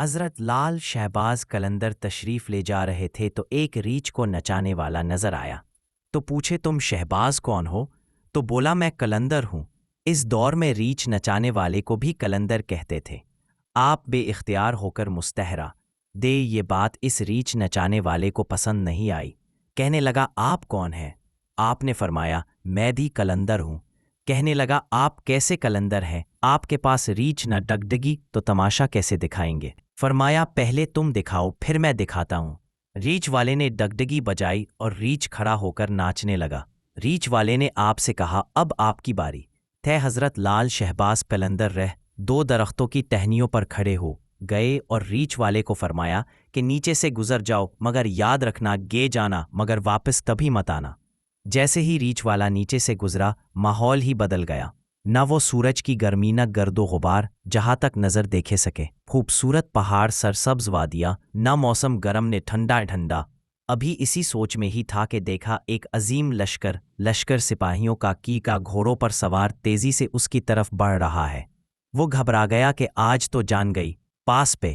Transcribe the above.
حضرت لال شہباز قلندر تشریف لے جا رہے تھے تو ایک ریچھ کو نچانے والا نظر آیا۔ تو پوچھے تم شہباز کون ہو؟ تو بولا میں قلندر ہوں۔ اس دور میں ریچھ نچانے والے کو بھی قلندر کہتے تھے۔ آپ بے اختیار ہو کر مستحرا دے یہ بات اس ریچھ نچانے والے کو پسند نہیں آئی۔ کہنے لگا آپ کون ہیں؟ آپ نے فرمایا میں بھی قلندر ہوں۔ کہنے لگا آپ کیسے قلندر ہیں؟ آپ کے پاس ریچھ نہ ڈگڈگی تو تماشا کیسے دکھائیں گے؟ فرمایا پہلے تم دکھاؤ پھر میں دکھاتا ہوں۔ ریچھ والے نے ڈگڈگی بجائی اور ریچھ کھڑا ہو کر ناچنے لگا۔ ریچھ والے نے آپ سے کہا اب آپ کی باری۔ تھے حضرت لال شہباز قلندر رہ دو درختوں کی ٹہنیوں پر کھڑے ہو گئے اور ریچھ والے کو فرمایا کہ نیچے سے گزر جاؤ مگر یاد رکھنا گے جانا مگر واپس کبھی مت آنا۔ جیسے ہی ریچھ والا نیچے سے گزرا ماحول ہی بدل گیا۔ نہ وہ سورج کی گرمی نہ گرد و غبار جہاں تک نظر دیکھے سکے، خوبصورت پہاڑ سرسبز وادیاں، نہ موسم گرم نے ٹھنڈا ٹھنڈا۔ ابھی اسی سوچ میں ہی تھا کہ دیکھا ایک عظیم لشکر سپاہیوں کا گھوڑوں پر سوار تیزی سے اس کی طرف بڑھ رہا ہے۔ وہ گھبرا گیا کہ آج تو جان گئی۔ پاس پہ